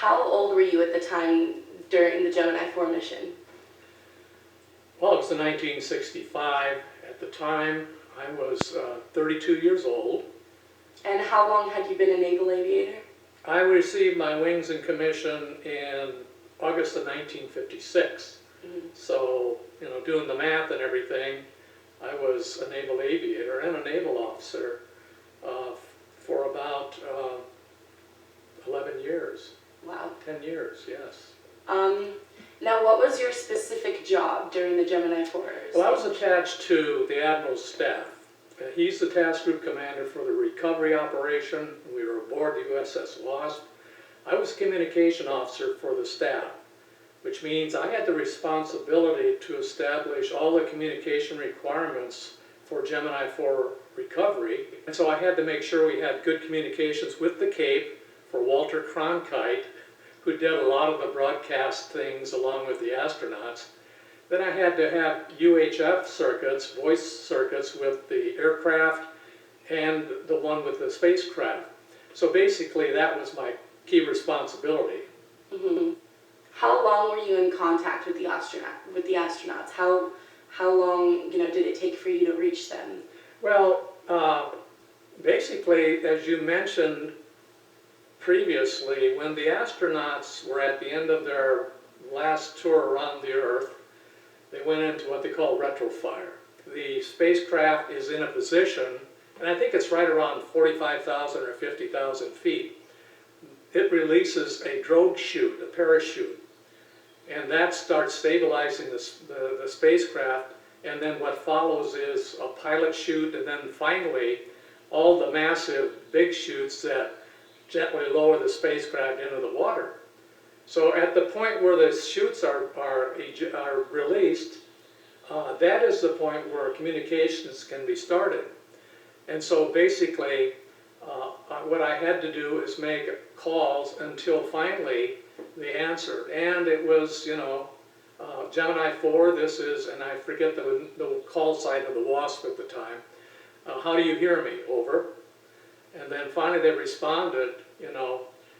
How old were you at the time during the Gemini 4 mission? Well, it was in 1965. At the time, I was 32 years old. And how long had you been a naval aviator? I received my wings and commission in August of 1956. So, doing the math and everything, I was a naval aviator and a naval officer for about 11 years. Wow. 10 years, yes. Now, what was your specific job during the Gemini 4s? Well, I was attached to the Admiral's staff. He's the task group commander for the recovery operation. We were aboard the USS Wasp. I was communication officer for the staff, which means I had the responsibility to establish all the communication requirements for Gemini 4 recovery. And so I had to make sure we had good communications with the Cape for Walter Cronkite, who did a lot of the broadcast things along with the astronauts. Then I had to have UHF circuits, voice circuits with the aircraft and the one with the spacecraft. So basically that was my key responsibility. How long were you in contact with the astronauts? How long did it take for you to reach them? Well, basically, as you mentioned previously, when the astronauts were at the end of their last tour around the Earth, they went into what they call retrofire. The spacecraft is in a position, and I think it's right around 45,000 or 50,000 feet. It releases a drogue chute, a parachute, and that starts stabilizing the spacecraft, and then what follows is a pilot chute, and then finally all the massive big chutes that gently lower the spacecraft into the water. So at the point where the chutes are released, that is the point where communications can be started. And so basically, what I had to do is make calls until finally they answered. And it was, Gemini 4, this is, and I forget the call sign of the Wasp at the time. How do you hear me? Over. And then finally they responded,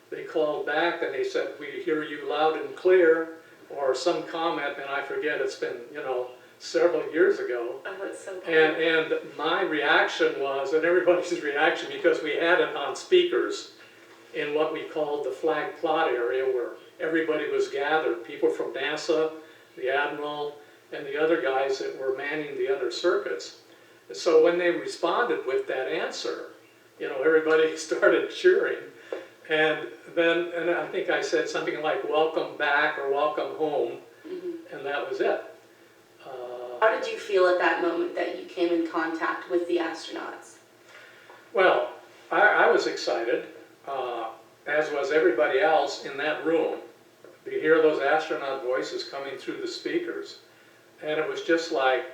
they called back and they said, we hear you loud and clear, or some comment, and I forget, it's been, several years ago. Oh, that's so cool. And my reaction was, and everybody's reaction, because we had it on speakers in what we called the flag plot area where everybody was gathered, people from NASA, the Admiral, and the other guys that were manning the other circuits. So when they responded with that answer, everybody started cheering. And then, I think I said something like, welcome back or welcome home, and that was it. How did you feel at that moment that you came in contact with the astronauts? Well, I was excited, as was everybody else in that room. You hear those astronaut voices coming through the speakers, and it was just like,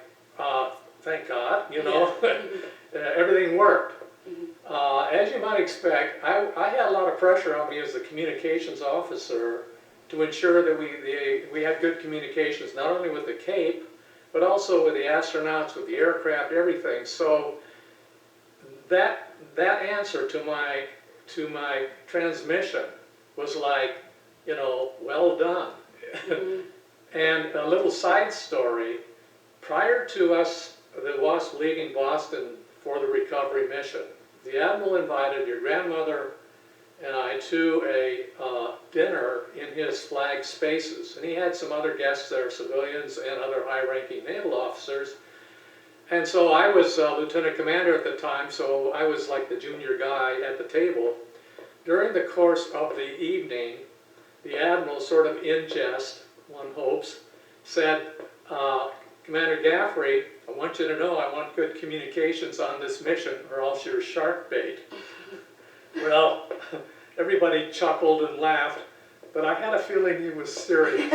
thank God, everything worked. As you might expect, I had a lot of pressure on me as the communications officer to ensure that we had good communications, not only with the Cape, but also with the astronauts, with the aircraft, everything. So that answer to my transmission was like, well done. And a little side story, prior to us, the Wasp leaving Boston for the recovery mission, the Admiral invited your grandmother and I to a dinner in his flag spaces. And he had some other guests there, civilians and other high-ranking naval officers. And so I was lieutenant commander at the time, so I was like the junior guy at the table. During the course of the evening, the Admiral, sort of in jest, one hopes, said, Commander Gaffrey, I want you to know I want good communications on this mission or else you're shark bait. Well, everybody chuckled and laughed, but I had a feeling he was serious.